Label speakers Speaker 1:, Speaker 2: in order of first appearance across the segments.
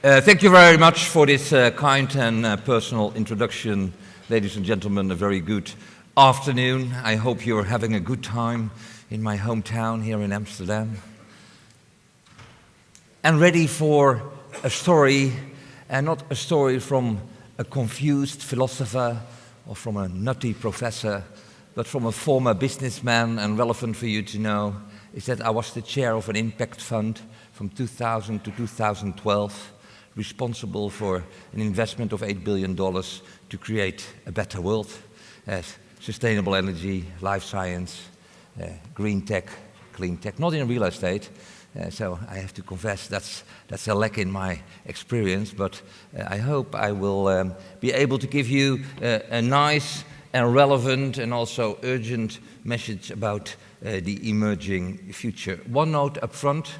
Speaker 1: Thank you very much for this kind and personal introduction. Ladies and gentlemen, a very good afternoon. I hope you're having a good time in my hometown here in Amsterdam. And ready for a story, and not a story from a confused philosopher or from a nutty professor, but from a former businessman, and relevant for you to know is that I was the chair of an impact fund from 2000 to 2012, responsible for an investment of $8 billion to create a better world, sustainable energy, life science, green tech, clean tech, not in real estate. So I have to confess that's a lack in my experience, but I hope I will be able to give you a nice and relevant and also urgent message about the emerging future. One note up front: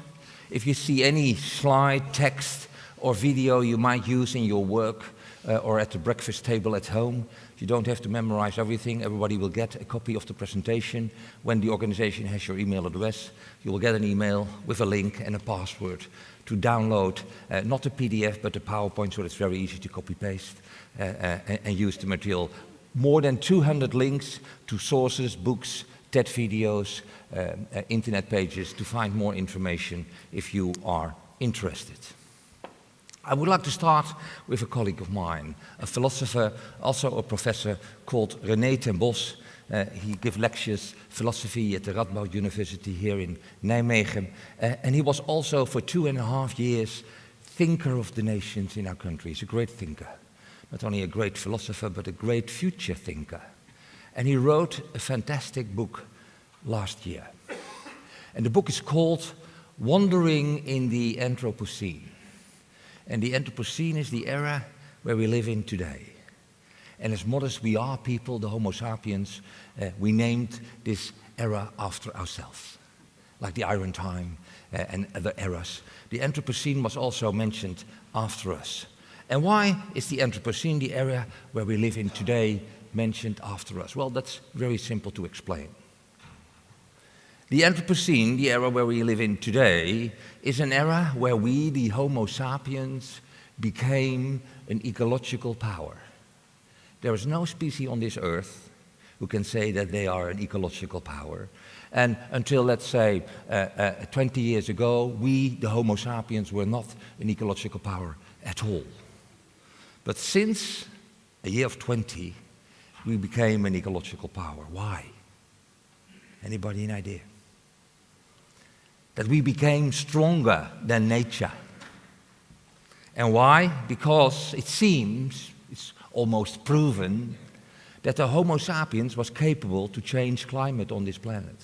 Speaker 1: if you see any slide, text or video you might use in your work or at the breakfast table at home, you don't have to memorize everything. Everybody will get a copy of the presentation. When the organization has your email address, you will get an email with a link and a password to download not a PDF but a PowerPoint, so it's very easy to copy-paste and use the material. More than 200 links to sources, books, TED videos, internet pages to find more information if you are interested. I would like to start with a colleague of mine, a philosopher, also a professor, called René ten Bos. He gives lectures, philosophy at the Radboud University here in Nijmegen. And he was also for 2.5 years thinker of the nations in our country. He's a great thinker. Not only a great philosopher, but a great future thinker. And he wrote a fantastic book last year. And the book is called Wandering in the Anthropocene. And the Anthropocene is the era where we live in today. And as modest we are people, the Homo sapiens, we named this era after ourselves, like the Iron Time and other eras. The Anthropocene was also mentioned after us. And why is the Anthropocene, the era where we live in today, mentioned after us? Well, that's very simple to explain. The Anthropocene, the era where we live in today, is an era where we, the Homo sapiens, became an ecological power. There is no species on this earth who can say that they are an ecological power. And until, let's say, 20 years ago, we, the Homo sapiens, were not an ecological power at all. But since a year of 20, we became an ecological power. Why? Anybody an idea? That we became stronger than nature. And why? Because it seems, it's almost proven, that the Homo sapiens was capable to change climate on this planet.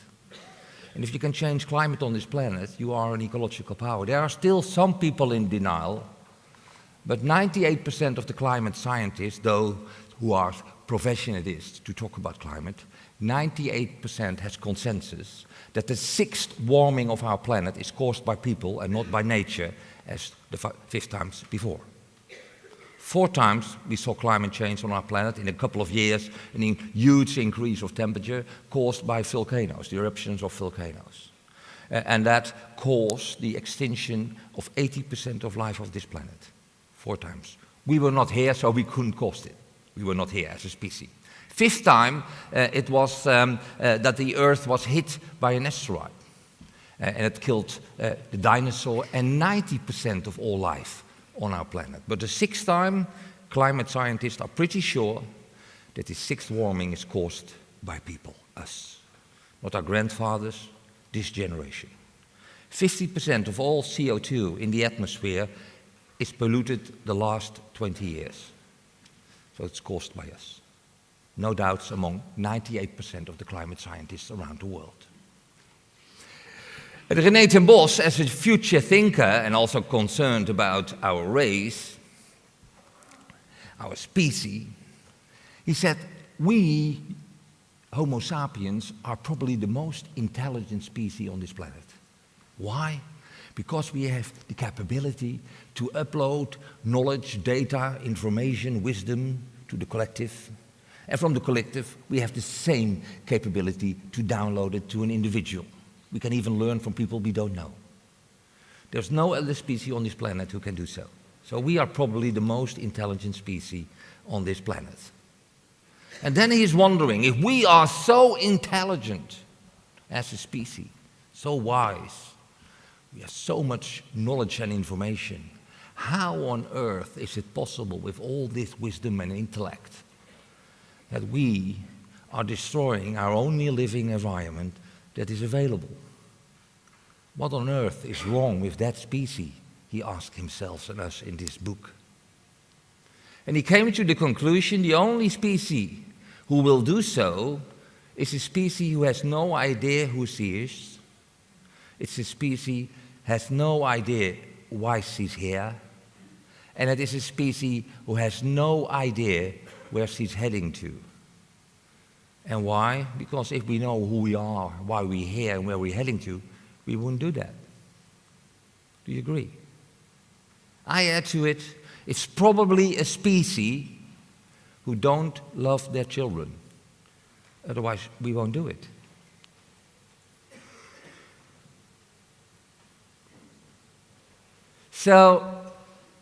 Speaker 1: And if you can change climate on this planet, you are an ecological power. There are still some people in denial, but 98% of the climate scientists, though, who are professionals to talk about climate, 98% has consensus that the 6th warming of our planet is caused by people and not by nature, as the 5th times before. 4 times we saw climate change on our planet in a couple of years, a huge increase of temperature caused by volcanoes, the eruptions of volcanoes. And that caused the extinction of 80% of life of this planet. 4 times. We were not here, so we couldn't cause it. We were not here as a species. 5th time, it was that the Earth was hit by an asteroid. And it killed the dinosaur and 90% of all life on our planet. But the 6th time, climate scientists are pretty sure that the 6th warming is caused by people, us. Not our grandfathers, this generation. 50% of all CO2 in the atmosphere is polluted the last 20 years. So it's caused by us. No doubts among 98% of the climate scientists around the world. René ten Bos, as a future thinker and also concerned about our race, our species, he said, we, Homo sapiens, are probably the most intelligent species on this planet. Why? Because we have the capability to upload knowledge, data, information, wisdom to the collective. And from the collective, we have the same capability to download it to an individual. We can even learn from people we don't know. There's no other species on this planet who can do so. So we are probably the most intelligent species on this planet. And then he is wondering, if we are so intelligent as a species, so wise, we have so much knowledge and information, how on earth is it possible with all this wisdom and intellect that we are destroying our only living environment that is available? What on earth is wrong with that species? He asked himself and us in this book. And he came to the conclusion the only species who will do so is a species who has no idea who she is. It's a species has no idea why she's here. And it is a species who has no idea where she's heading to. And why? Because if we know who we are, why we're here, and where we're heading to, we wouldn't do that. Do you agree? I add to it, it's probably a species who don't love their children. Otherwise, we won't do it. So,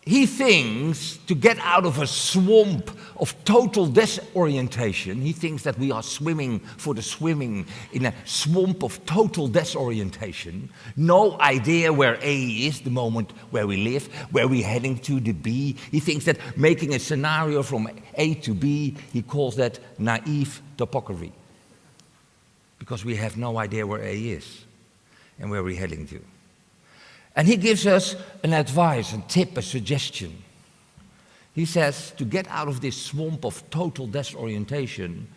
Speaker 1: he thinks to get out of a swamp of total disorientation, he thinks that we are swimming for the swimming in a swamp of total disorientation. No idea where A is, the moment where we live, where we're heading to, the B. He thinks that making a scenario from A to B, he calls that naive topography. Because we have no idea where A is and where we're heading to. And he gives us an advice, a tip, a suggestion. He says to get out of this swamp of total disorientation,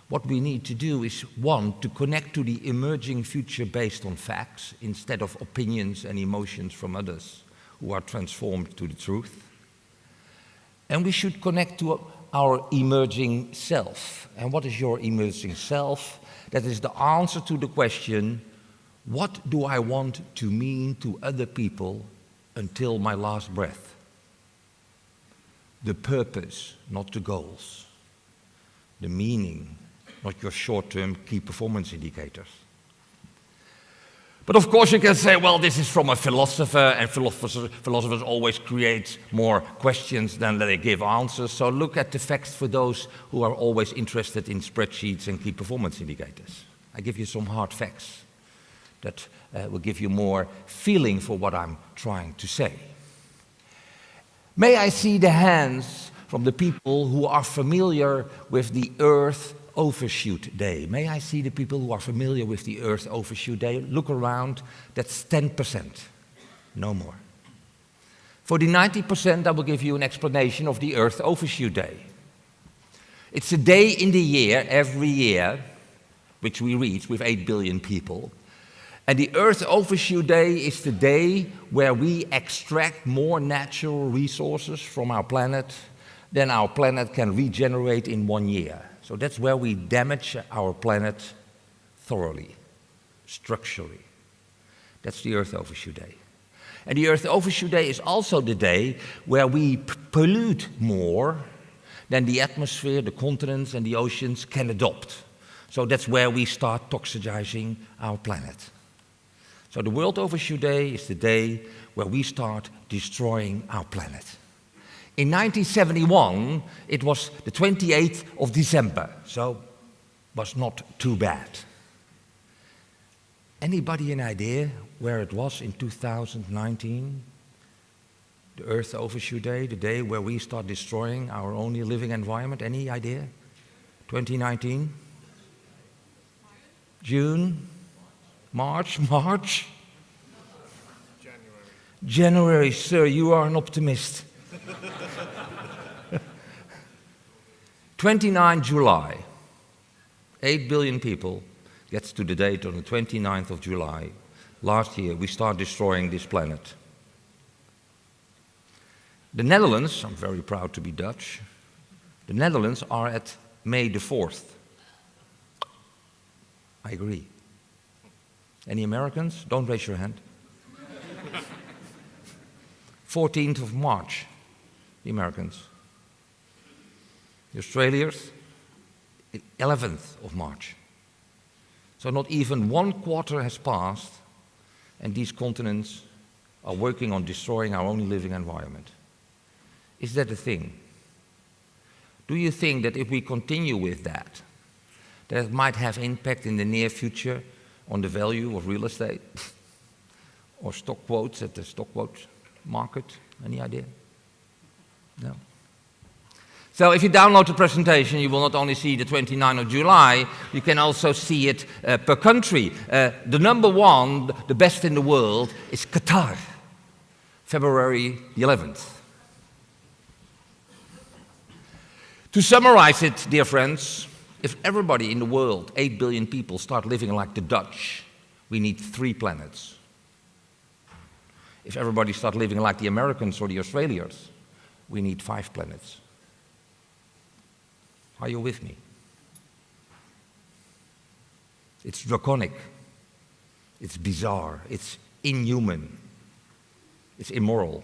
Speaker 1: what we need to do is, one, to connect to the emerging future based on facts instead of opinions and emotions from others who are transformed to the truth. And we should connect to our emerging self. And what is your emerging self? That is the answer to the question, what do I want to mean to other people until my last breath? The purpose, not the goals. The meaning, not your short-term key performance indicators. But of course you can say, well, this is from a philosopher, and philosophers always create more questions than they give answers. So look at the facts for those who are always interested in spreadsheets and key performance indicators. I give you some hard facts that will give you more feeling for what I'm trying to say. May I see the hands from the people who are familiar with the Earth Overshoot Day? May I see the people who are familiar with the Earth Overshoot Day? Look around, that's 10%, no more. For the 90%, I will give you an explanation of the Earth Overshoot Day. It's a day in the year, every year, which we reach with 8 billion people. And the Earth Overshoot Day is the day where we extract more natural resources from our planet than our planet can regenerate in 1 year. So that's where we damage our planet thoroughly, structurally. That's the Earth Overshoot Day. And the Earth Overshoot Day is also the day where we pollute more than the atmosphere, the continents, and the oceans can adopt. So that's where we start toxicizing our planet. So the World Overshoot Day is the day where we start destroying our planet. In 1971, it was the 28th of December, so was not too bad. Anybody an idea where it was in 2019? The Earth Overshoot Day, the day where we start destroying our only living environment. Any idea? 2019? June? March? January, sir, you are an optimist. 29 July, 8 billion people gets to the date on the 29th of July. Last year, we start destroying this planet. The Netherlands, I'm very proud to be Dutch, the Netherlands are at May the 4th. I agree. Any Americans? Don't raise your hand. 14th of March, the Americans. The Australians, 11th of March. So not even 1 quarter has passed, and these continents are working on destroying our only living environment. Is that a thing? Do you think that if we continue with that, that it might have impact in the near future on the value of real estate? Or stock quotes at the stock quote market? Any idea? No. So if you download the presentation, you will not only see the 29th of July, you can also see it per country. The number one, the best in the world, is Qatar, February the 11th. To summarize it, dear friends, if everybody in the world, 8 billion people, start living like the Dutch, we need 3 planets. If everybody start living like the Americans or the Australians, we need 5 planets. Are you with me? It's draconic. It's bizarre. It's inhuman. It's immoral.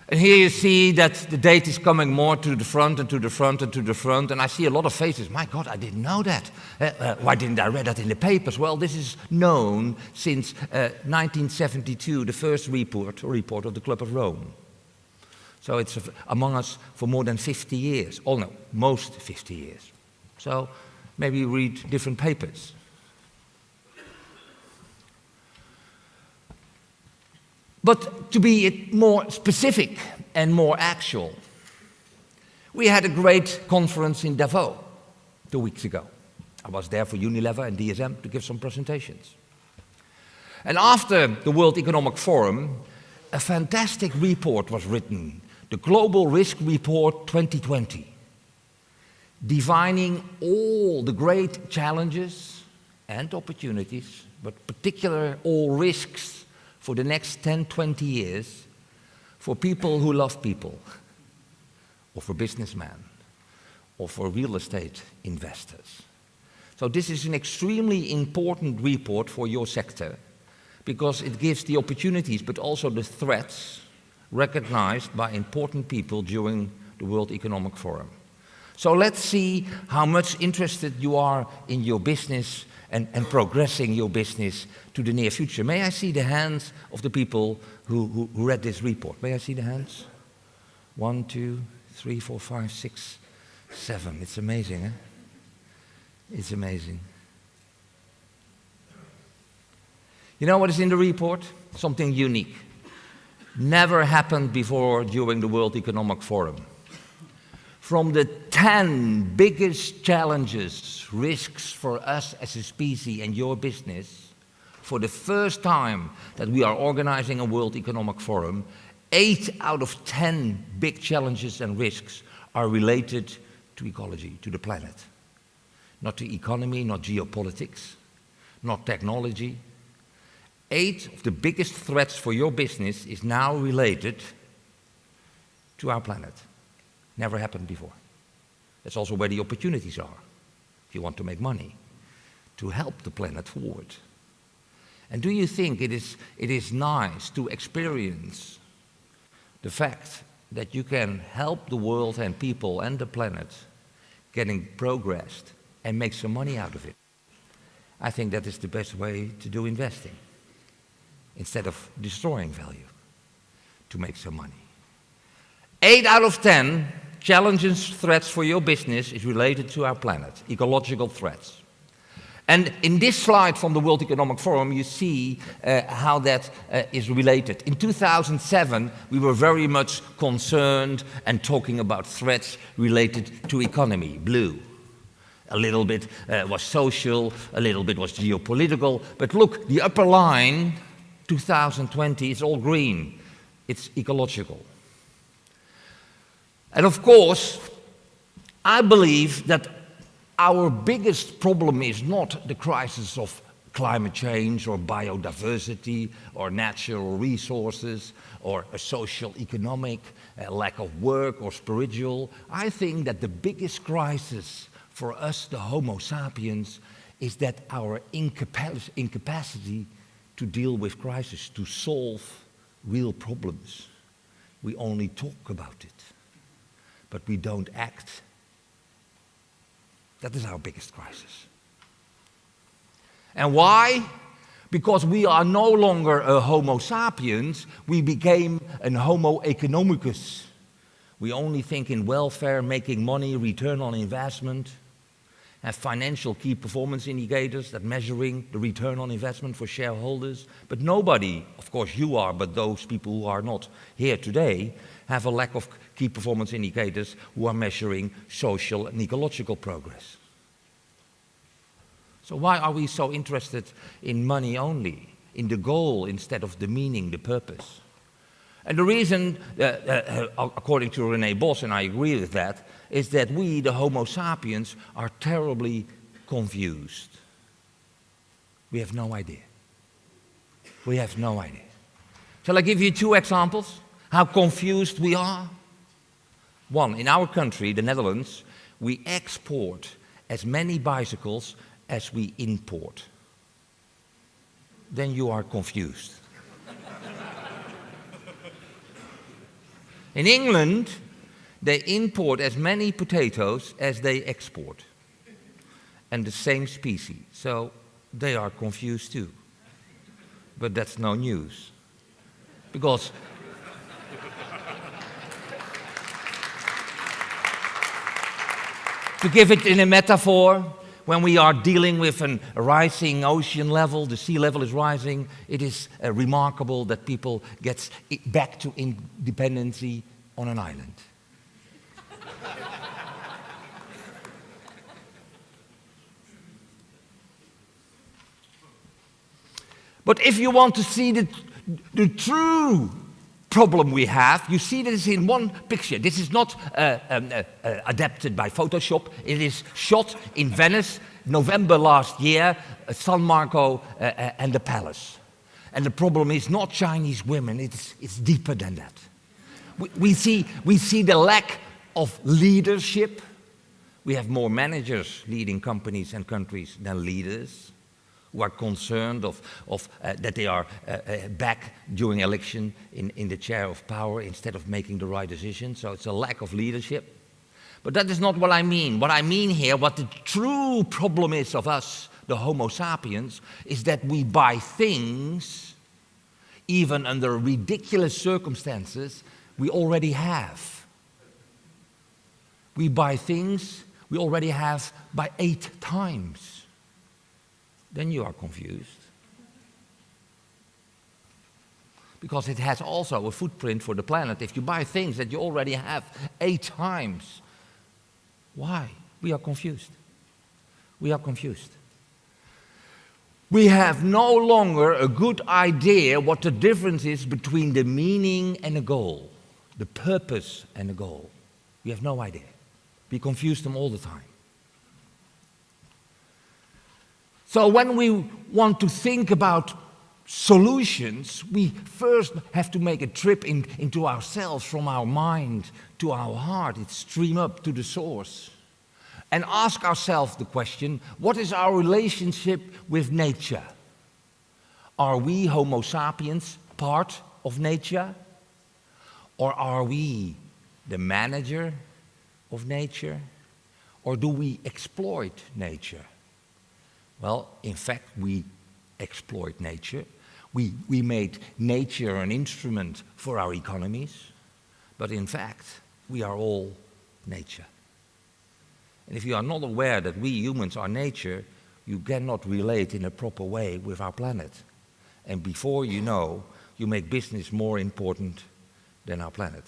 Speaker 1: And here you see that the date is coming more to the front and to the front and to the front. And I see a lot of faces. My God, I didn't know that. Why didn't I read that in the papers? Well, this is known since 1972, the first report of the Club of Rome. So it's among us for more than 50 years. Oh no, most 50 years. So maybe you read different papers. But to be more specific and more actual, we had a great conference in Davos 2 weeks ago. I was there for Unilever and DSM to give some presentations. And after the World Economic Forum, a fantastic report was written, the Global Risk Report 2020, defining all the great challenges and opportunities, but particularly all risks for the next 10, 20 years for people who love people, or for businessmen, or for real estate investors. So this is an extremely important report for your sector because it gives the opportunities but also the threats recognized by important people during the World Economic Forum. So let's see how much interested you are in your business and progressing your business to the near future. May I see the hands of the people who read this report? May I see the hands? 1, 2, 3, 4, 5, 6, 7. It's amazing, eh? It's amazing. You know what is in the report? Something unique. Never happened before during the World Economic Forum. From the 10 biggest challenges, risks for us as a species and your business, for the first time that we are organizing a World Economic Forum, 8 out of 10 big challenges and risks are related to ecology, to the planet. Not to economy, not geopolitics, not technology. 8 of the biggest threats for your business is now related to our planet. Never happened before. That's also where the opportunities are, if you want to make money, to help the planet forward. And do you think it is nice to experience the fact that you can help the world and people and the planet getting progressed and make some money out of it? I think that is the best way to do investing, instead of destroying value to make some money. 8 out of 10 challenges, threats for your business is related to our planet, ecological threats. And in this slide from the World Economic Forum, you see how that is related. In 2007, we were very much concerned and talking about threats related to economy, blue. A little bit was social, a little bit was geopolitical. But look, the upper line, 2020, is all green. It's ecological. And of course, I believe that our biggest problem is not the crisis of climate change or biodiversity or natural resources or a social economic lack of work or spiritual. I think that the biggest crisis for us, the Homo sapiens, is that our incapacity to deal with crisis, to solve real problems. We only talk about it, but we don't act. That is our biggest crisis. And why? Because we are no longer a Homo sapiens, we became an Homo economicus. We only think in welfare, making money, return on investment, have financial key performance indicators that measuring the return on investment for shareholders. But nobody, of course you are, but those people who are not here today, have a lack of key performance indicators who are measuring social and ecological progress. So why are we so interested in money only, in the goal instead of the meaning, the purpose? And the reason, according to René Bos, and I agree with that, is that we, the Homo sapiens, are terribly confused. We have no idea. We have no idea. Shall I give you 2 examples how confused we are? One, in our country, the Netherlands, we export as many bicycles as we import. Then you are confused. In England, they import as many potatoes as they export, and the same species. So they are confused too. But that's no news. Because to give it in a metaphor, when we are dealing with a rising ocean level, the sea level is rising, it is remarkable that people get back to independency on an island. But if you want to see the true problem we have, you see this in one picture. This is not adapted by Photoshop. It is shot in Venice, November last year, San Marco and the palace. And the problem is not Chinese women, it's deeper than that. We see the lack of leadership. We have more managers leading companies and countries than leaders who are concerned that they are back during election in the chair of power instead of making the right decision. So it's a lack of leadership. But that is not what I mean. What I mean here, what the true problem is of us, the Homo sapiens, is that we buy things, even under ridiculous circumstances, we already have. We buy things we already have by 8 times. Then you are confused. Because it has also a footprint for the planet. If you buy things that you already have 8 times, why? We are confused. We are confused. We have no longer a good idea what the difference is between the meaning and the goal, the purpose and the goal. We have no idea. We confuse them all the time. So when we want to think about solutions, we first have to make a trip into ourselves, from our mind to our heart. It's stream up to the source. And ask ourselves the question, what is our relationship with nature? Are we Homo sapiens part of nature? Or are we the manager of nature? Or do we exploit nature? Well, in fact, we exploit nature. We made nature an instrument for our economies. But in fact, we are all nature. And if you are not aware that we humans are nature, you cannot relate in a proper way with our planet. And before you know, you make business more important than our planet.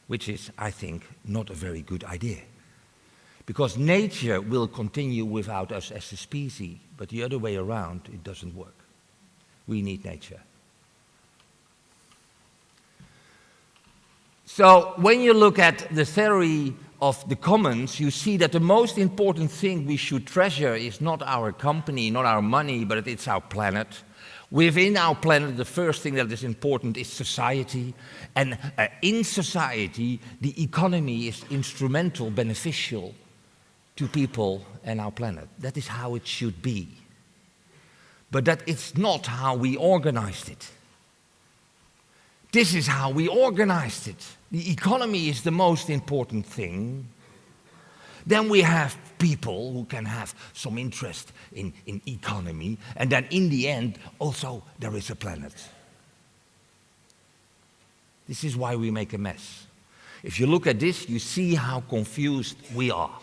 Speaker 1: Which is, I think, not a very good idea. Because nature will continue without us as a species, but the other way around, it doesn't work. We need nature. So when you look at the theory of the commons, you see that the most important thing we should treasure is not our company, not our money, but it's our planet. Within our planet, the first thing that is important is society. And in society, the economy is instrumental, beneficial to people and our planet. That is how it should be. But that is not how we organized it. This is how we organized it. The economy is the most important thing. Then we have people who can have some interest in economy, and then in the end, also there is a planet. This is why we make a mess. If you look at this, you see how confused we are.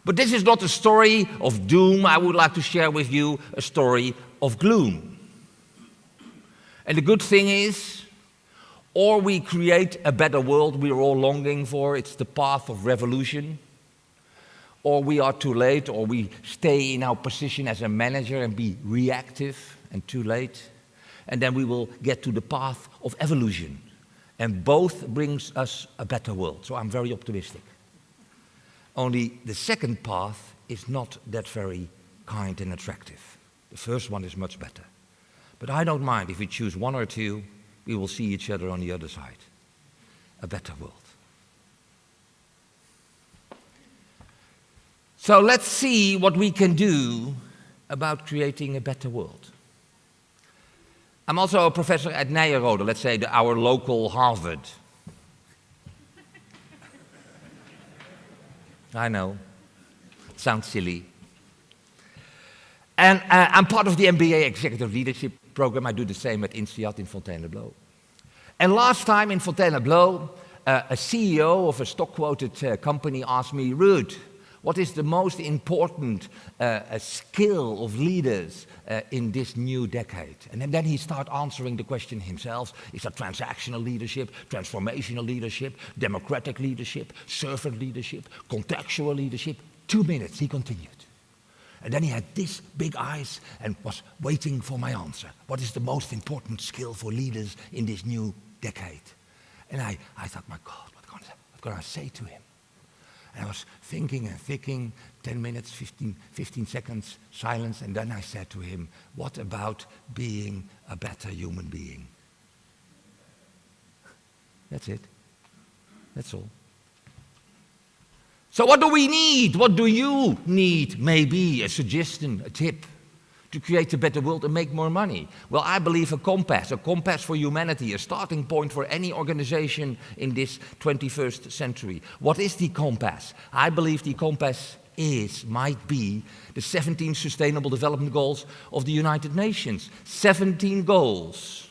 Speaker 1: But this is not a story of doom. I would like to share with you a story of gloom. And the good thing is, or we create a better world we are all longing for, it's the path of revolution, or we are too late, or we stay in our position as a manager and be reactive and too late, and then we will get to the path of evolution. And both brings us a better world. So I'm very optimistic. Only the second path is not that very kind and attractive. The first one is much better. But I don't mind if we choose one or two, we will see each other on the other side. A better world. So let's see what we can do about creating a better world. I'm also a professor at Nyenrode, let's say our local Harvard. I know, it sounds silly. And I'm part of the MBA Executive Leadership Program. I do the same at INSEAD in Fontainebleau. And last time in Fontainebleau, a CEO of a stock-quoted company asked me, Ruud, what is the most important skill of leaders in this new decade? And then he started answering the question himself. Is that transactional leadership, transformational leadership, democratic leadership, servant leadership, contextual leadership? 2 minutes, he continued. And then he had these big eyes and was waiting for my answer. What is the most important skill for leaders in this new decade? And I thought, my God, what can I say to him? And I was thinking and thinking, 10 minutes, 15 seconds, silence, and then I said to him, what about being a better human being? That's it. That's all. So what do we need? What do you need? Maybe a suggestion, a tip to create a better world and make more money. Well, I believe a compass for humanity, a starting point for any organization in this 21st century. What is the compass? I believe the compass might be the 17 Sustainable Development Goals of the United Nations. 17 goals.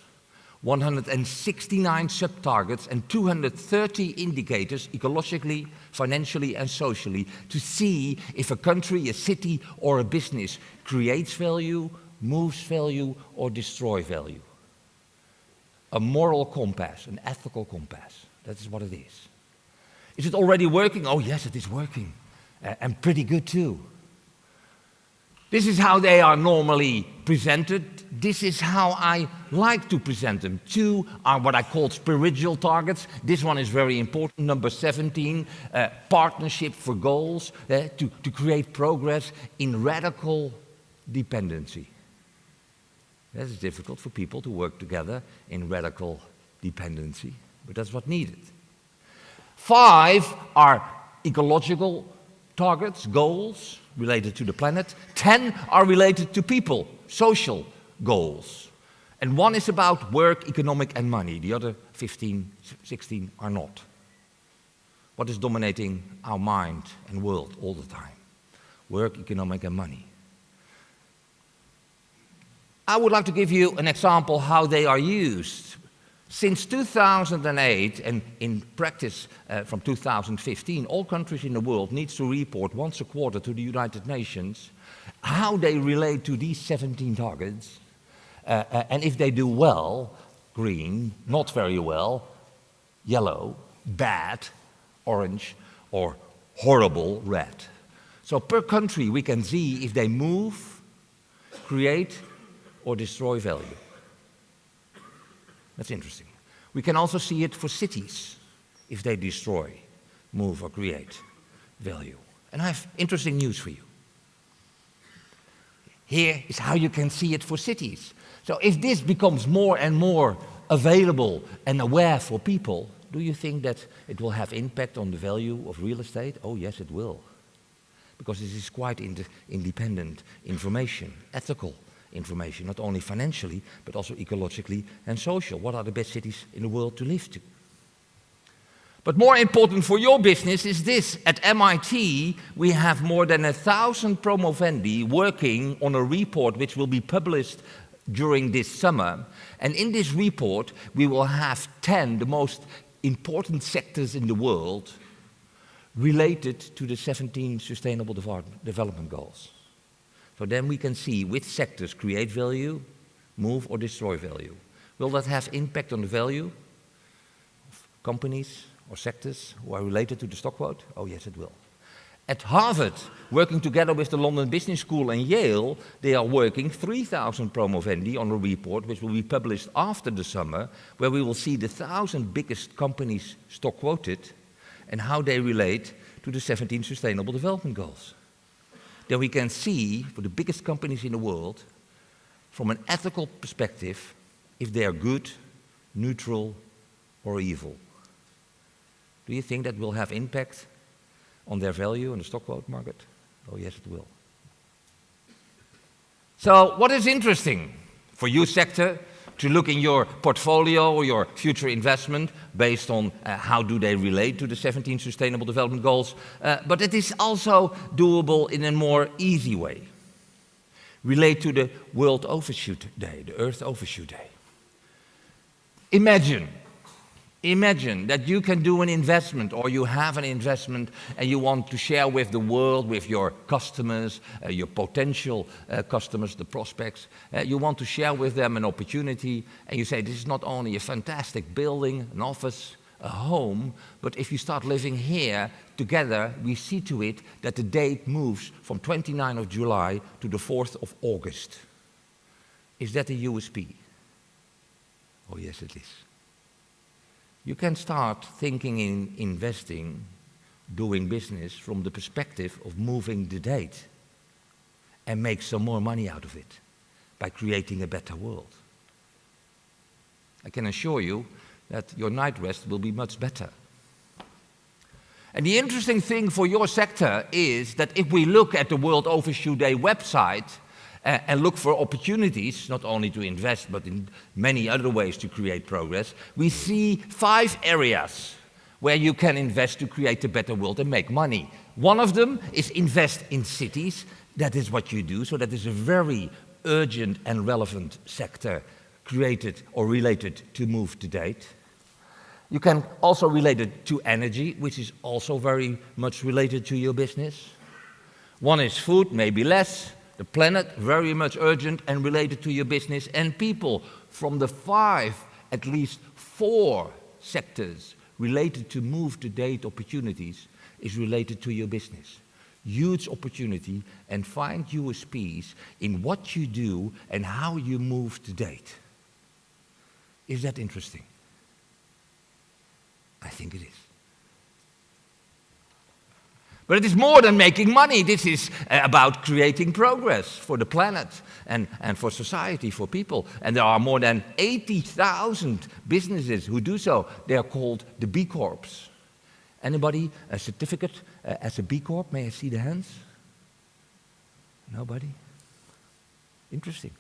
Speaker 1: 169 sub-targets and 230 indicators, ecologically, financially and socially, to see if a country, a city or a business creates value, moves value or destroys value. A moral compass, an ethical compass. That is what it is. Is it already working? Oh yes, it is working. And pretty good too. This is how they are normally presented. This is how I like to present them. 2 are what I call spiritual targets. This one is very important, number 17, partnership for goals, to create progress in radical dependency. That is difficult for people to work together in radical dependency, but that's what's needed. 5 are ecological targets, goals, related to the planet. 10 are related to people, social goals. And 1 is about work, economic and money. The other 15, 16 are not. What is dominating our mind and world all the time? Work, economic and money. I would like to give you an example how they are used. Since 2008, and in practice from 2015, all countries in the world need to report once a quarter to the United Nations how they relate to these 17 targets. And if they do well, green, not very well, yellow, bad, orange, or horrible, red. So per country we can see if they move, create, or destroy value. That's interesting. We can also see it for cities, if they destroy, move, or create value. And I have interesting news for you. Here is how you can see it for cities. So if this becomes more and more available and aware for people, do you think that it will have impact on the value of real estate? Oh yes, it will. Because this is quite independent information, ethical information, not only financially, but also ecologically and social. What are the best cities in the world to live to? But more important for your business is this. At MIT, we have more than 1,000 promovendi working on a report which will be published during this summer. And in this report, we will have 10 the most important sectors in the world related to the 17 Sustainable Development Goals. So then we can see which sectors create value, move or destroy value. Will that have impact on the value of companies or sectors who are related to the stock quote? Oh yes, it will. At Harvard, working together with the London Business School and Yale, they are working 3,000 promovendi on a report which will be published after the summer, where we will see the 1,000 biggest companies stock quoted and how they relate to the 17 Sustainable Development Goals. Then we can see, for the biggest companies in the world, from an ethical perspective, if they are good, neutral, or evil. Do you think that will have impact on their value in the stock quote market? Oh yes, it will. So what is interesting for your sector to look in your portfolio or your future investment based on how do they relate to the 17 Sustainable Development Goals, but it is also doable in a more easy way. Relate to the World Overshoot Day, the Earth Overshoot Day. Imagine that you can do an investment or you have an investment and you want to share with the world, with your customers, your potential customers, the prospects. You want to share with them an opportunity and you say this is not only a fantastic building, an office, a home, but if you start living here together, we see to it that the date moves from 29th of July to the 4th of August. Is that a USP? Oh yes, it is. You can start thinking in investing, doing business from the perspective of moving the date and make some more money out of it by creating a better world. I can assure you that your night rest will be much better. And the interesting thing for your sector is that if we look at the World Overshoot Day website, and look for opportunities, not only to invest, but in many other ways to create progress, we see 5 areas where you can invest to create a better world and make money. One of them is invest in cities. That is what you do, so that is a very urgent and relevant sector created or related to move to date. You can also relate it to energy, which is also very much related to your business. One is food, maybe less. The planet, very much urgent and related to your business, and people. From the 5, at least 4 sectors related to move-to-date opportunities is related to your business. Huge opportunity, and find USPs in what you do and how you move to date. Is that interesting? I think it is. But it is more than making money. This is about creating progress for the planet and for society, for people. And there are more than 80,000 businesses who do so. They are called the B Corps. Anybody a certificate as a B Corp? May I see the hands? Nobody? Interesting.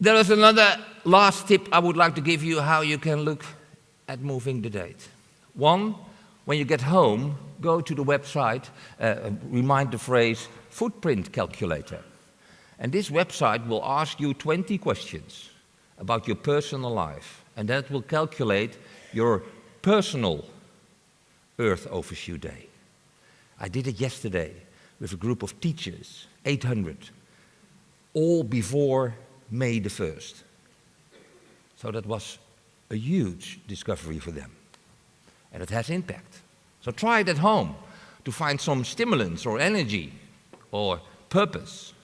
Speaker 1: There is another last tip I would like to give you how you can look at moving the date. One, when you get home, go to the website, remind the phrase footprint calculator. And this website will ask you 20 questions about your personal life. And that will calculate your personal Earth Overshoot Day. I did it yesterday with a group of teachers, 800, all before May the 1st. So that was a huge discovery for them. And it has impact. So try it at home to find some stimulants or energy or purpose.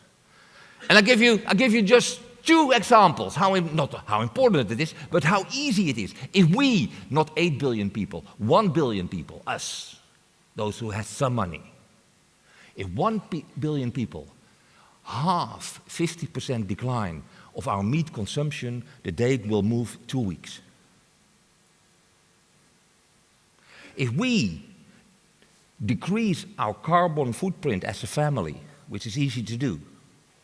Speaker 1: And I give you just 2 examples, not how important it is, but how easy it is. If we, not 8 billion people, 1 billion people, us, those who have some money, if 1 billion people halve 50% decline of our meat consumption, the date will move 2 weeks. If we decrease our carbon footprint as a family, which is easy to do,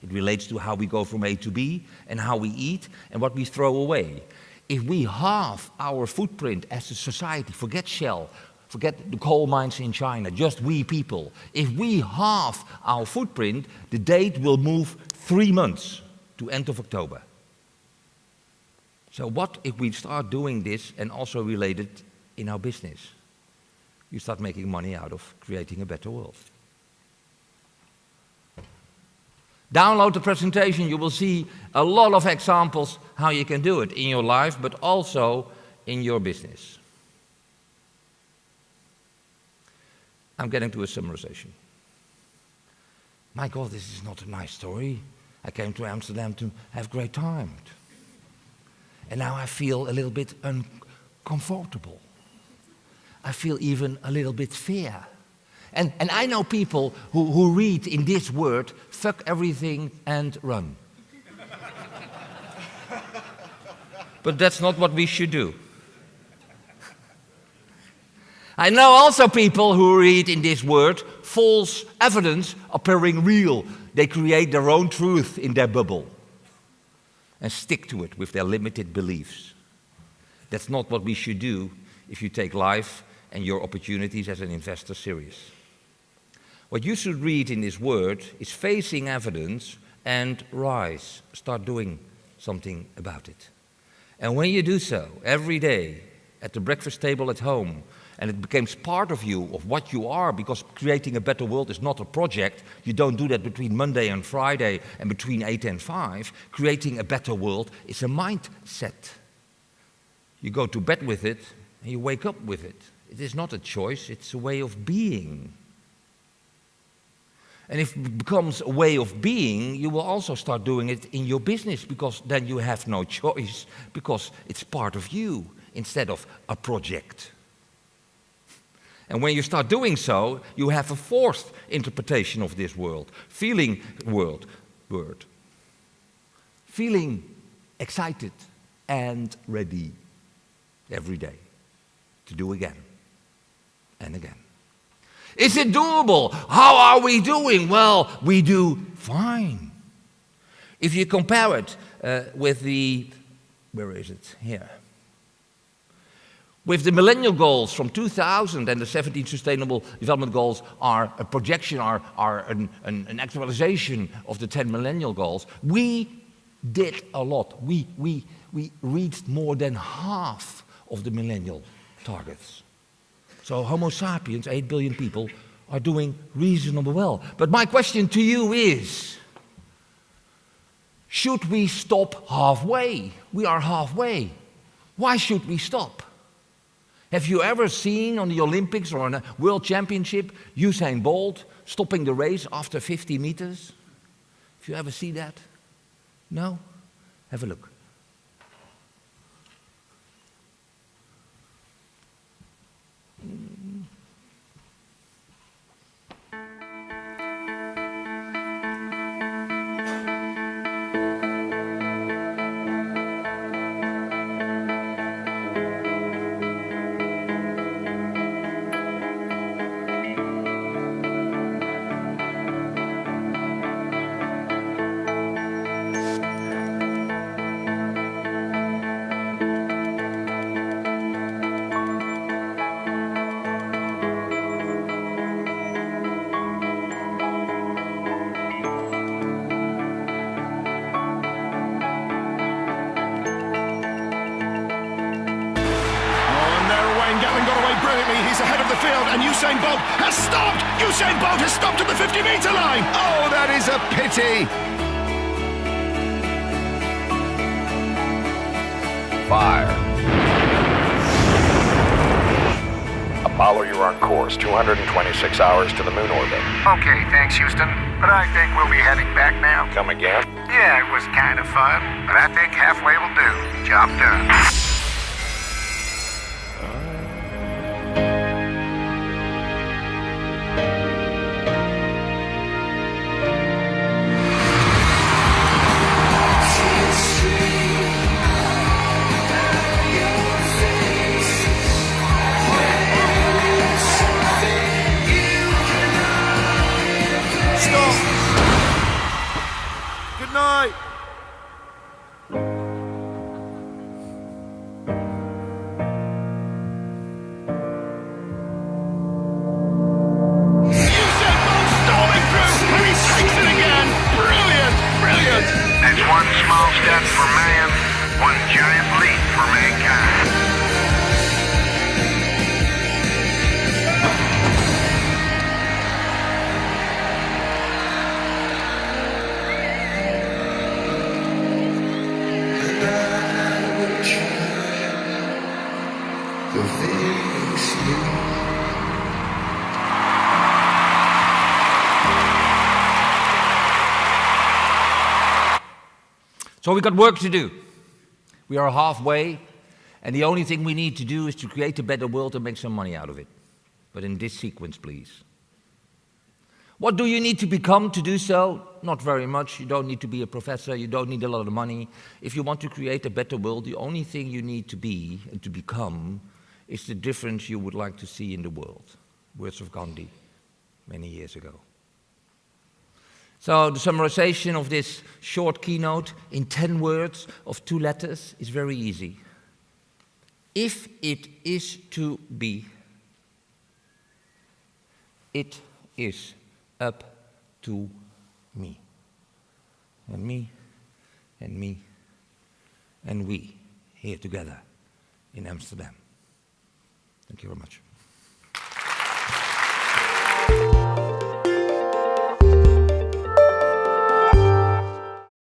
Speaker 1: it relates to how we go from A to B and how we eat and what we throw away. if we halve our footprint as a society, forget Shell, forget the coal mines in China, just we people. If we halve our footprint, the date will move 3 months to end of October. So what if we start doing this and also relate it in our business? You start making money out of creating a better world. Download the presentation, you will see a lot of examples how you can do it in your life, but also in your business. I'm getting to a summarization. My God, this is not a nice story. I came to Amsterdam to have a great time. And now I feel a little bit uncomfortable. I feel even a little bit fear. And I know people who read in this word, fuck everything and run. But that's not what we should do. I know also people who read in this word, false evidence appearing real. They create their own truth in their bubble and stick to it with their limited beliefs. That's not what we should do if you take life and your opportunities as an investor serious. What you should read in this word is facing evidence and rise. Start doing something about it. And when you do so, every day, at the breakfast table at home, and it becomes part of you, of what you are, because creating a better world is not a project. You don't do that between Monday and Friday and between 8 and 5. Creating a better world is a mindset. You go to bed with it, and you wake up with it. It is not a choice, it's a way of being. And if it becomes a way of being, you will also start doing it in your business, because then you have no choice, because it's part of you instead of a project. And when you start doing so, you have a fourth interpretation of this world, feeling word. Feeling excited and ready every day to do again and again. Is it doable? How are we doing? Well, we do fine. If you compare it with the, where is it? Here. With the millennial goals from 2000 and the 17 sustainable development goals are a projection, are an actualization of the 10 millennial goals, we did a lot. We reached more than half of the millennial targets. So Homo sapiens, 8 billion people, are doing reasonably well. But my question to you is, should we stop halfway? We are halfway. Why should we stop? Have you ever seen on the Olympics or on a World Championship Usain Bolt stopping the race after 50 meters? Have you ever seen that? No? Have a look.
Speaker 2: He's ahead of the field, and Usain Bolt has stopped! Usain Bolt has stopped at the 50-meter line! Oh, that is a pity!
Speaker 3: 5. Apollo, you're on course. 226 hours to the moon orbit.
Speaker 4: Okay, thanks, Houston. But I think we'll be heading back now.
Speaker 3: Come again?
Speaker 4: Yeah, it was kind of fun, but I think halfway will do. Job done. One giant leap for mankind.
Speaker 1: So we got work to do. We are halfway, and the only thing we need to do is to create a better world and make some money out of it. But in this sequence, please. What do you need to become to do so? Not very much. You don't need to be a professor. You don't need a lot of money. If you want to create a better world, the only thing you need to be and to become is the difference you would like to see in the world. Words of Gandhi, many years ago. So the summarization of this short keynote in 10 words of 2 letters is very easy. If it is to be, it is up to me. And me, and me, and we, here together in Amsterdam. Thank you very much.